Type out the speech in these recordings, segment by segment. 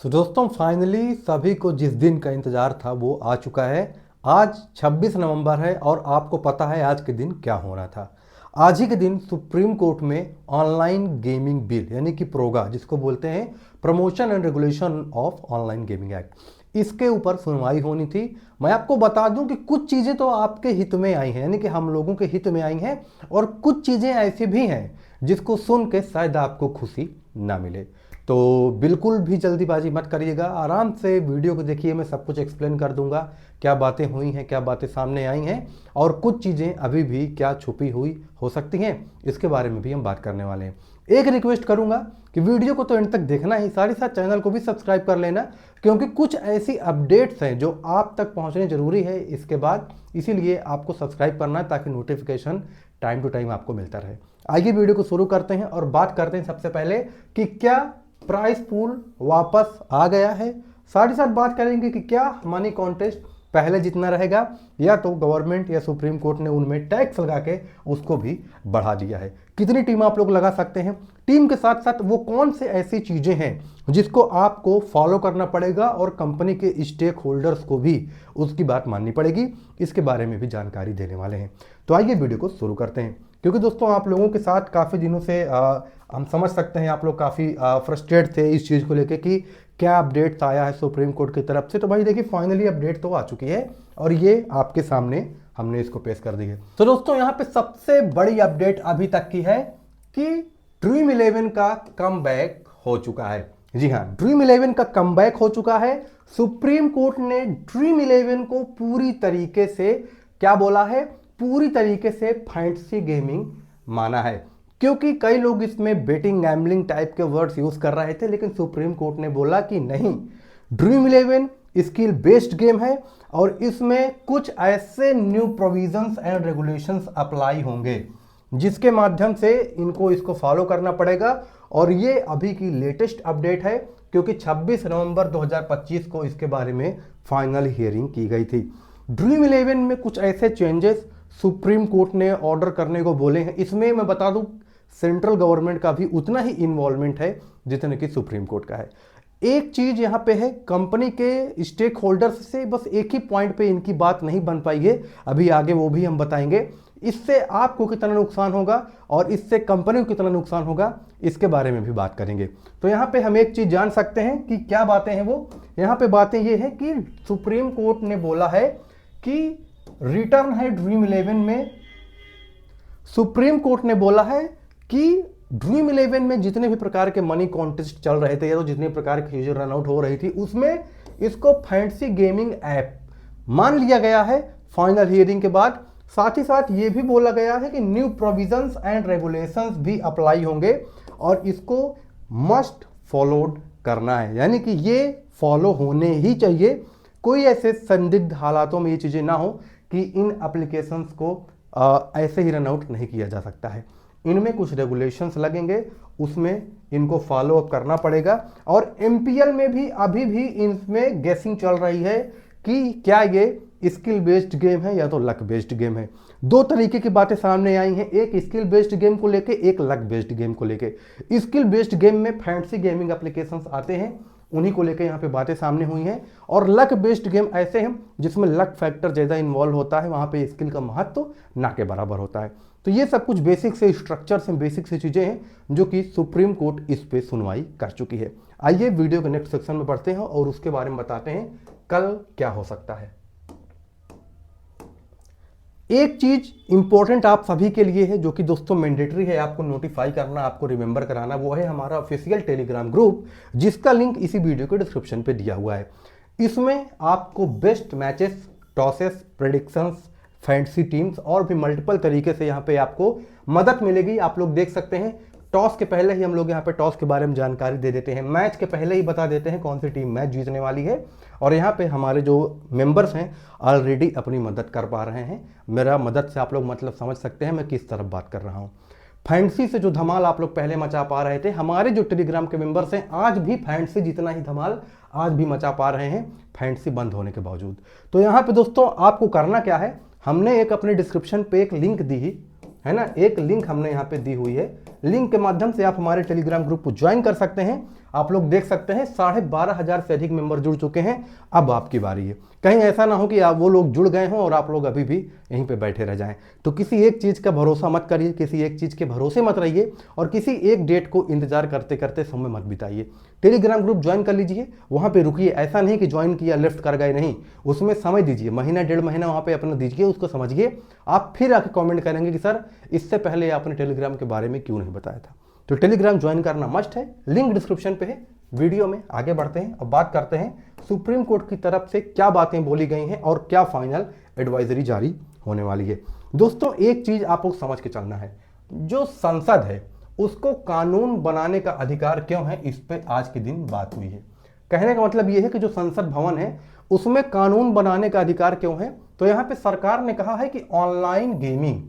तो दोस्तों फाइनली सभी को जिस दिन का इंतजार था वो आ चुका है। आज 26 नवंबर है और आपको पता है आज के दिन क्या होना था। आज ही के दिन सुप्रीम कोर्ट में ऑनलाइन गेमिंग बिल यानी कि प्रोगा जिसको बोलते हैं promotion and regulation of online gaming act, इसके ऊपर सुनवाई होनी थी। मैं आपको बता दूं कि कुछ चीज़ें तो आपके हित में आई हैं, यानी कि हम लोगों के हित में आई हैं, और कुछ चीज़ें ऐसी भी हैं जिसको सुन के शायद आपको खुशी ना मिले। तो बिल्कुल भी जल्दीबाजी मत करिएगा, आराम से वीडियो को देखिए। मैं सब कुछ एक्सप्लेन कर दूंगा, क्या बातें हुई हैं, क्या बातें सामने आई हैं, और कुछ चीज़ें अभी भी क्या छुपी हुई हो सकती हैं, इसके बारे में भी हम बात करने वाले हैं। एक रिक्वेस्ट करूंगा कि वीडियो को तो एंड तक देखना ही, साथ ही साथ चैनल को भी सब्सक्राइब कर लेना, क्योंकि कुछ ऐसी अपडेट्स हैं जो आप तक पहुंचने जरूरी है इसके बाद, इसीलिए आपको सब्सक्राइब करना है ताकि नोटिफिकेशन टाइम टू टाइम आपको मिलता रहे। आइए वीडियो को शुरू करते हैं और बात करते हैं सबसे पहले कि क्या प्राइस पूल वापस आ गया है। साथ ही साथ बात करेंगे कि क्या मनी कॉन्टेस्ट पहले जितना रहेगा या तो गवर्नमेंट या सुप्रीम कोर्ट ने उनमें टैक्स लगा के उसको भी बढ़ा दिया है। कितनी टीम आप लोग लगा सकते हैं, टीम के साथ साथ वो कौन से ऐसी चीजें हैं जिसको आपको फॉलो करना पड़ेगा और कंपनी के स्टेक होल्डर्स को भी उसकी बात माननी पड़ेगी, इसके बारे में भी जानकारी देने वाले हैं। तो आइए वीडियो को शुरू करते हैं, क्योंकि दोस्तों आप लोगों के साथ काफ़ी दिनों से हम समझ सकते हैं आप लोग काफ़ी फ्रस्ट्रेट थे इस चीज़ को लेके कि क्या अपडेट्स आया है सुप्रीम कोर्ट की तरफ से। तो भाई देखिए फाइनली अपडेट तो आ चुकी है और ये आपके सामने हमने इसको पेश कर दी है। तो दोस्तों यहाँ पे सबसे बड़ी अपडेट अभी तक की है कि ड्रीम 11 का कमबैक हो चुका है। जी हाँ, ड्रीम 11 का कमबैक हो चुका है। सुप्रीम कोर्ट ने ड्रीम 11 को पूरी तरीके से क्या बोला है, पूरी तरीके से फैंटेसी गेमिंग माना है, क्योंकि कई लोग इसमें बेटिंग गैम्बलिंग टाइप के वर्ड्स यूज कर रहे थे, लेकिन सुप्रीम कोर्ट ने बोला कि नहीं, ड्रीम 11 स्किल बेस्ड गेम है और इसमें कुछ ऐसे new provisions and regulations apply होंगे जिसके माध्यम से इनको इसको फॉलो करना पड़ेगा। और ये अभी की लेटेस्ट अपडेट है, क्योंकि 26 नवंबर 2025 को इसके बारे में फाइनल हियरिंग की गई थी। ड्रीम 11 में कुछ ऐसे चेंजेस सुप्रीम कोर्ट ने ऑर्डर करने को बोले हैं। इसमें मैं बता दूं सेंट्रल गवर्नमेंट का भी उतना ही इन्वॉल्वमेंट है जितने कि सुप्रीम कोर्ट का है। एक चीज यहां पे है, कंपनी के स्टेक होल्डर्स से बस एक ही पॉइंट पे इनकी बात नहीं बन पाई है, अभी आगे वो भी हम बताएंगे। इससे आपको कितना नुकसान होगा और इससे कंपनी को कितना नुकसान होगा, इसके बारे में भी बात करेंगे। तो यहाँ पे हम एक चीज जान सकते हैं कि क्या बातें हैं वो। यहाँ पे बातें ये है कि सुप्रीम कोर्ट ने बोला है कि रिटर्न है ड्रीम 11 में, सुप्रीम कोर्ट ने बोला है कि ड्रीम 11 में जितने भी प्रकार के मनी कॉन्टेस्ट चल रहे थे या तो जितने प्रकार की चीजें रन आउट हो रही थी, उसमें इसको फैंटेसी गेमिंग ऐप मान लिया गया है फाइनल हियरिंग के बाद। साथ ही साथ ये भी बोला गया है कि न्यू प्रोविजंस एंड रेगुलेशंस भी अप्लाई होंगे और इसको मस्ट फॉलोड करना है, यानी कि ये फॉलो होने ही चाहिए। कोई ऐसे संदिग्ध हालातों में ये चीजें ना हो कि इन एप्लीकेशंस को ऐसे ही रन आउट नहीं किया जा सकता है। इनमें कुछ रेगुलेशंस लगेंगे, उसमें इनको फॉलो अप करना पड़ेगा। और एमपीएल में भी अभी भी इनमें गेसिंग चल रही है कि क्या ये स्किल बेस्ड गेम है या तो लक बेस्ड गेम है। दो तरीके की बातें सामने आई हैं, एक स्किल बेस्ड गेम को लेके, एक लक बेस्ड गेम को लेके। स्किल बेस्ड गेम में फैंटेसी गेमिंग एप्लीकेशंस आते हैं, उन्हीं को लेकर यहाँ पे बातें सामने हुई हैं। और लक बेस्ड गेम ऐसे हैं जिसमें लक फैक्टर ज़्यादा इन्वॉल्व होता है, वहाँ पे स्किल का महत्व ना के बराबर होता है। तो ये सब कुछ बेसिक से स्ट्रक्चर से बेसिक से चीज़ें हैं जो कि सुप्रीम कोर्ट इस पे सुनवाई कर चुकी है। आइए वीडियो के नेक्स्ट सेक्शन में बढ़ते हैं और उसके बारे में बताते हैं कल क्या हो सकता है। एक चीज इंपॉर्टेंट आप सभी के लिए है जो कि दोस्तों मैंडेटरी है आपको नोटिफाई करना, आपको रिमेंबर कराना, वो है हमारा ऑफिशियल टेलीग्राम ग्रुप, जिसका लिंक इसी वीडियो के डिस्क्रिप्शन पे दिया हुआ है। इसमें आपको best matches, tosses, predictions, fantasy teams और भी मल्टीपल तरीके से यहाँ पे आपको मदद मिलेगी। आप लोग देख सकते हैं टॉस के पहले ही हम लोग यहाँ पे टॉस के बारे में जानकारी दे देते हैं, मैच के पहले ही बता देते हैं कौन सी टीम मैच जीतने वाली है। और यहाँ पे हमारे जो मेंबर्स हैं ऑलरेडी अपनी मदद कर पा रहे हैं। मेरा मदद से आप लोग मतलब समझ सकते हैं मैं किस तरफ बात कर रहा हूँ। फैंटेसी से जो धमाल आप लोग पहले मचा पा रहे थे, हमारे जो टेलीग्राम के मेंबर्स हैं आज भी फैंटेसी जितना ही धमाल आज भी मचा पा रहे हैं, फैंटेसी बंद होने के बावजूद। तो यहाँ पे दोस्तों आपको करना क्या है, हमने एक अपने डिस्क्रिप्शन पे एक लिंक दी है ना, एक लिंक हमने यहाँ पे दी हुई है, लिंक के माध्यम से आप हमारे टेलीग्राम ग्रुप को ज्वाइन कर सकते हैं। आप लोग देख सकते हैं 12,500 से अधिक मेंबर जुड़ चुके हैं। अब आपकी बारी है। कहीं ऐसा ना हो कि आप वो लोग जुड़ गए हों और आप लोग अभी भी यहीं पे बैठे रह जाएं। तो किसी एक चीज़ का भरोसा मत करिए, किसी एक चीज़ के भरोसे मत रहिए और किसी एक डेट को इंतजार करते करते समय मत बिताइए। टेलीग्राम ग्रुप ज्वाइन कर लीजिए, वहाँ पे रुकिए। ऐसा नहीं कि ज्वाइन किया लेफ्ट कर गए, नहीं, उसमें समय दीजिए, महीना 1.5 महीना वहाँ पे अपना दीजिए, उसको समझिए। आप फिर आके कमेंट करेंगे कि सर इससे पहले आपने टेलीग्राम के बारे में क्यों नहीं बताया था। तो टेलीग्राम ज्वाइन करना मस्ट है, लिंक डिस्क्रिप्शन पे है। वीडियो में आगे बढ़ते हैं और बात करते हैं सुप्रीम कोर्ट की तरफ से क्या बातें बोली गई हैं और क्या फाइनल एडवाइजरी जारी होने वाली है। दोस्तों एक चीज आप लोग समझ के चलना है, जो संसद है उसको कानून बनाने का अधिकार क्यों है, इस पे आज के दिन बात हुई है। कहने का मतलब यह है कि जो संसद भवन है उसमें कानून बनाने का अधिकार क्यों है। तो यहां पे सरकार ने कहा है कि ऑनलाइन गेमिंग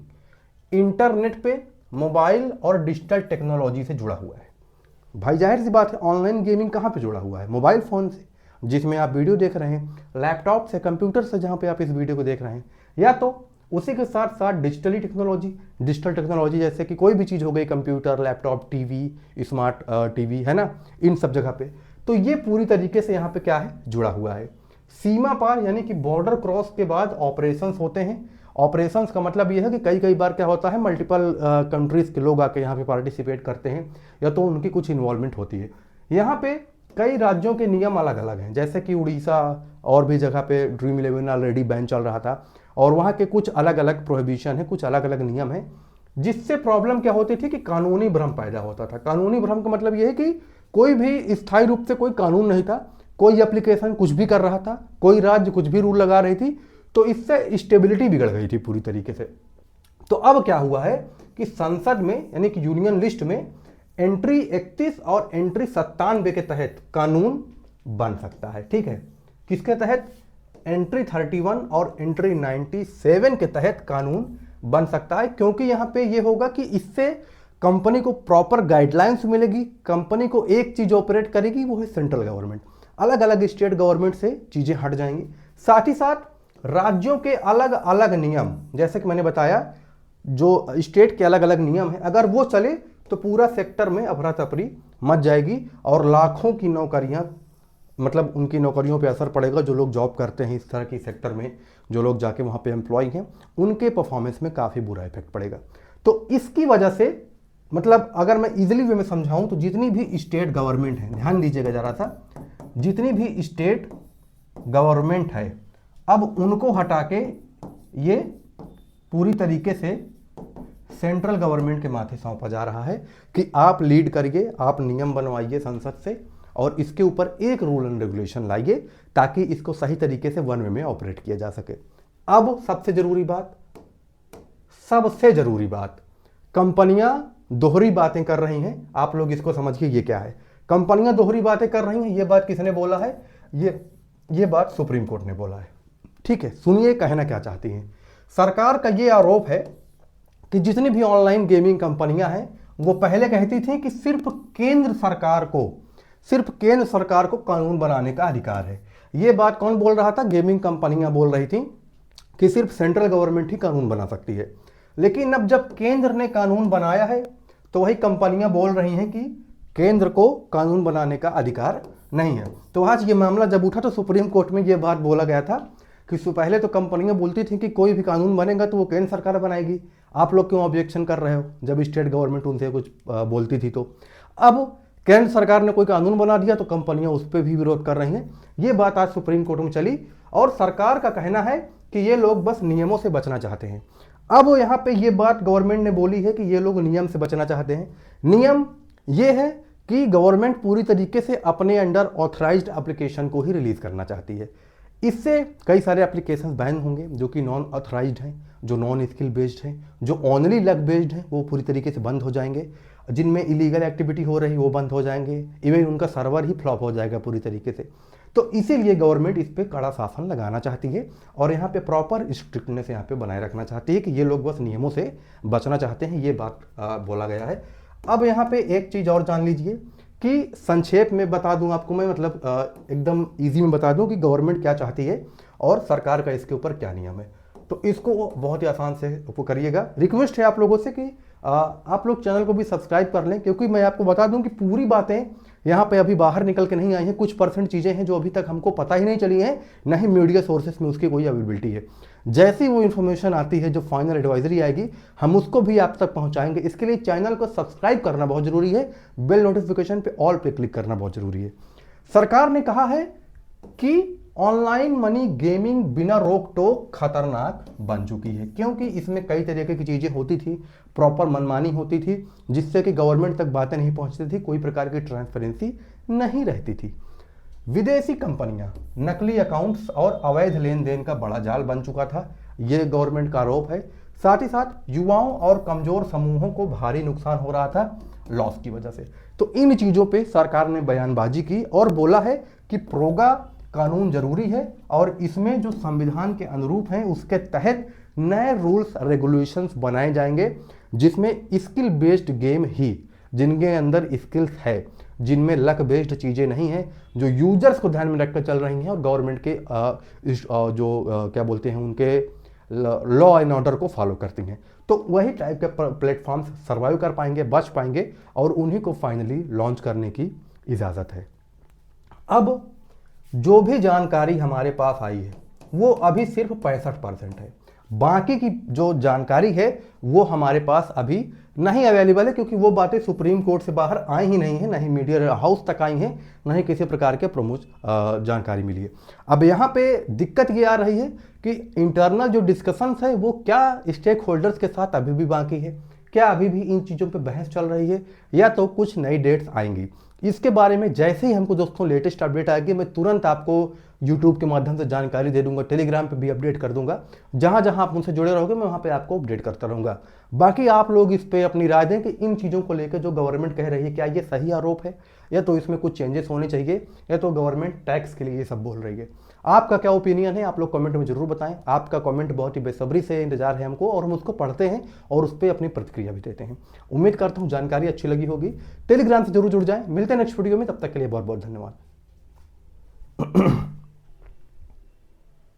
इंटरनेट पे, मोबाइल और डिजिटल टेक्नोलॉजी से जुड़ा हुआ है। भाई जाहिर सी बात है, ऑनलाइन गेमिंग कहाँ पे जुड़ा हुआ है? मोबाइल फ़ोन से, जिसमें आप वीडियो देख रहे हैं, लैपटॉप से, कंप्यूटर से जहाँ पे आप इस वीडियो को देख रहे हैं, या तो उसी के साथ साथ डिजिटल टेक्नोलॉजी जैसे कि कोई भी चीज़ हो गई, computer, laptop, TV, smart TV, है ना, इन सब जगह पे। तो ये पूरी तरीके से यहाँ पे क्या है, जुड़ा हुआ है। सीमा पार यानी कि बॉर्डर क्रॉस के बाद ऑपरेशंस होते हैं। ऑपरेशंस का मतलब यह है कि कई बार क्या होता है, मल्टीपल कंट्रीज के लोग आके यहाँ पे पार्टिसिपेट करते हैं या तो उनकी कुछ इन्वॉल्वमेंट होती है। यहाँ पे कई राज्यों के नियम अलग अलग हैं, जैसे कि उड़ीसा और भी जगह पे ड्रीम 11 ऑलरेडी बैन चल रहा था और वहाँ के कुछ अलग अलग प्रोहिबिशन है, कुछ अलग अलग नियम है, जिससे प्रॉब्लम क्या होती थी कि कानूनी भ्रम पैदा होता था। कानूनी भ्रम का मतलब यह है कि कोई भी स्थायी रूप से कोई कानून नहीं था, कोई एप्लीकेशन कुछ भी कर रहा था, कोई राज्य कुछ भी रूल लगा रही थी, तो इससे स्टेबिलिटी बिगड़ गई थी पूरी तरीके से। तो अब क्या हुआ है कि संसद में यानी कि यूनियन लिस्ट में एंट्री 31 और एंट्री 97 के तहत कानून बन सकता है। ठीक है, किसके तहत? एंट्री 31 और एंट्री 97 के तहत कानून बन सकता है, क्योंकि यहां पे ये होगा कि इससे कंपनी को प्रॉपर गाइडलाइंस मिलेगी। कंपनी को एक चीज ऑपरेट करेगी, वो है सेंट्रल गवर्नमेंट। अलग अलग स्टेट गवर्नमेंट से चीजें हट जाएंगी। साथ ही साथ राज्यों के अलग अलग नियम, जैसे कि मैंने बताया, जो स्टेट के अलग अलग नियम है, अगर वो चले तो पूरा सेक्टर में अफरा तफरी मच जाएगी और लाखों की नौकरियां, मतलब उनकी नौकरियों पे असर पड़ेगा। जो लोग जॉब करते हैं इस तरह की सेक्टर में, जो लोग जाके वहाँ पे एम्प्लॉय हैं, उनके परफॉर्मेंस में काफ़ी बुरा इफेक्ट पड़ेगा। तो इसकी वजह से, मतलब अगर मैं इजीली वे में समझाऊं तो जितनी भी स्टेट गवर्नमेंट है, ध्यान दीजिएगा जरा सा, जितनी भी स्टेट गवर्नमेंट है अब उनको हटा के ये पूरी तरीके से सेंट्रल गवर्नमेंट के माथे सौंपा जा रहा है कि आप लीड करिए, आप नियम बनवाइए संसद से और इसके ऊपर एक रूल एंड रेगुलेशन लाइए ताकि इसको सही तरीके से वन वे में ऑपरेट किया जा सके। अब सबसे जरूरी बात, कंपनियां दोहरी बातें कर रही हैं। आप लोग इसको समझिए, ये क्या है? कंपनियां दोहरी बातें कर रही हैं। ये बात किसने बोला है? ये बात सुप्रीम कोर्ट ने बोला है। ठीक है, सुनिए कहना क्या चाहती हैं। सरकार का ये आरोप है कि जितनी भी ऑनलाइन गेमिंग कंपनियां हैं वो पहले कहती थी कि सिर्फ केंद्र सरकार को कानून बनाने का अधिकार है। ये बात कौन बोल रहा था? गेमिंग कंपनियां बोल रही थी कि सिर्फ सेंट्रल गवर्नमेंट ही कानून बना सकती है। लेकिन अब जब केंद्र ने कानून बनाया है तो वही कंपनियां बोल रही हैं कि केंद्र को कानून बनाने का अधिकार नहीं है। तो आज ये मामला जब उठा तो सुप्रीम कोर्ट में ये बात बोला गया था कि पहले तो कंपनियां बोलती थी कि कोई भी कानून बनेगा तो वो केंद्र सरकार बनाएगी, आप लोग क्यों ऑब्जेक्शन कर रहे हो, जब स्टेट गवर्नमेंट उनसे कुछ बोलती थी। तो अब केंद्र सरकार ने कोई कानून बना दिया तो कंपनियां उस पर भी विरोध कर रही हैं। ये बात आज सुप्रीम कोर्ट में चली और सरकार का कहना है कि ये लोग बस नियमों से बचना चाहते हैं। अब यहाँ पे ये बात गवर्नमेंट ने बोली है कि ये लोग नियम से बचना चाहते हैं। नियम ये है कि गवर्नमेंट पूरी तरीके से अपने अंडर ऑथराइज्ड एप्लीकेशन को ही रिलीज करना चाहती है। इससे कई सारे एप्लीकेशन बैन होंगे जो कि नॉन ऑथराइज्ड हैं, जो नॉन स्किल बेस्ड हैं, जो ओनली लक बेस्ड हैं, वो पूरी तरीके से बंद हो जाएंगे। जिनमें इलीगल एक्टिविटी हो रही वो बंद हो जाएंगे, इवन उनका सर्वर ही फ्लॉप हो जाएगा पूरी तरीके से। तो इसीलिए गवर्नमेंट इस पे कड़ा शासन लगाना चाहती है और यहाँ पे प्रॉपर स्ट्रिक्टनेस यहाँ पे बनाए रखना चाहती है कि ये लोग बस नियमों से बचना चाहते हैं। ये बात बोला गया है। अब यहाँ पे एक चीज़ और जान लीजिए कि संक्षेप में बता दूं आपको मैं, मतलब एकदम इजी में बता दूं कि गवर्नमेंट क्या चाहती है और सरकार का इसके ऊपर क्या नियम है। तो इसको बहुत ही आसान से करिएगा। रिक्वेस्ट है आप लोगों से कि आप लोग चैनल को भी सब्सक्राइब कर लें, क्योंकि मैं आपको बता दूं कि पूरी बातें यहाँ पे अभी बाहर निकल के नहीं आई हैं। कुछ परसेंट चीज़ें हैं जो अभी तक हमको पता ही नहीं चली हैं, न ही मीडिया सोर्सेस में उसकी कोई अवेलेबिलिटी है। जैसी वो इन्फॉर्मेशन आती है, जो फाइनल एडवाइजरी आएगी, हम उसको भी आप तक पहुँचाएंगे। इसके लिए चैनल को सब्सक्राइब करना बहुत ज़रूरी है, बेल नोटिफिकेशन पे ऑल पे क्लिक करना बहुत ज़रूरी है। सरकार ने कहा है कि ऑनलाइन मनी गेमिंग बिना रोक टोक खतरनाक बन चुकी है, क्योंकि इसमें कई तरीके की चीज़ें होती थी, प्रॉपर मनमानी होती थी, जिससे कि गवर्नमेंट तक बातें नहीं पहुंचती थी, कोई प्रकार की ट्रांसपेरेंसी नहीं रहती थी। विदेशी कंपनियां, नकली अकाउंट्स और अवैध लेन देन का बड़ा जाल बन चुका था, यह गवर्नमेंट का आरोप है। साथ ही साथ युवाओं और कमजोर समूहों को भारी नुकसान हो रहा था लॉस की वजह से। तो इन चीज़ों पे सरकार ने बयानबाजी की और बोला है कि प्रोगा कानून जरूरी है और इसमें जो संविधान के अनुरूप हैं उसके तहत नए रूल्स रेगुलेशंस बनाए जाएंगे, जिसमें स्किल बेस्ड गेम ही, जिनके अंदर स्किल्स है, जिनमें लक बेस्ड चीज़ें नहीं हैं, जो यूजर्स को ध्यान में रखकर चल रही हैं और गवर्नमेंट के क्या बोलते हैं, उनके लॉ एंड ऑर्डर को फॉलो करती हैं। तो वही टाइप के प्लेटफॉर्म्स सर्वाइव कर पाएंगे, बच पाएंगे और उन्हीं को फाइनली लॉन्च करने की इजाज़त है। अब जो भी जानकारी हमारे पास आई है वो अभी सिर्फ 65% है। बाकी की जो जानकारी है वो हमारे पास अभी नहीं अवेलेबल है, क्योंकि वो बातें सुप्रीम कोर्ट से बाहर आई ही नहीं है, नहीं मीडिया हाउस तक आई हैं, नहीं किसी प्रकार के प्रमुख जानकारी मिली है। अब यहाँ पे दिक्कत ये आ रही है कि इंटरनल जो डिस्कशंस है वो क्या स्टेक होल्डर्स के साथ अभी भी बाकी है, क्या अभी भी इन चीज़ों पे बहस चल रही है, या तो कुछ नई डेट्स आएंगी। इसके बारे में जैसे ही हमको दोस्तों लेटेस्ट अपडेट आएगी, मैं तुरंत आपको यूट्यूब के माध्यम से जानकारी दे दूंगा, टेलीग्राम पे भी अपडेट कर दूंगा। जहां जहां आप मुझसे जुड़े रहोगे मैं वहां पे आपको अपडेट करता रहूंगा। बाकी आप लोग इस पे अपनी राय दें कि इन चीज़ों को लेकर जो गवर्नमेंट कह रही है, क्या ये सही आरोप है, या तो इसमें कुछ चेंजेस होने चाहिए, या तो गवर्नमेंट टैक्स के लिए ये सब बोल रही है। आपका क्या ओपिनियन है, आप लोग कमेंट में जरूर बताएं। आपका कमेंट बहुत ही बेसब्री से इंतजार है हमको, और हम उसको पढ़ते हैं और उस पर अपनी प्रतिक्रिया भी देते हैं। उम्मीद करता हूं जानकारी अच्छी लगी होगी। टेलीग्राम से जरूर जुड़ जाएं। मिलते हैं नेक्स्ट वीडियो में, तब तक के लिए बहुत बहुत धन्यवाद।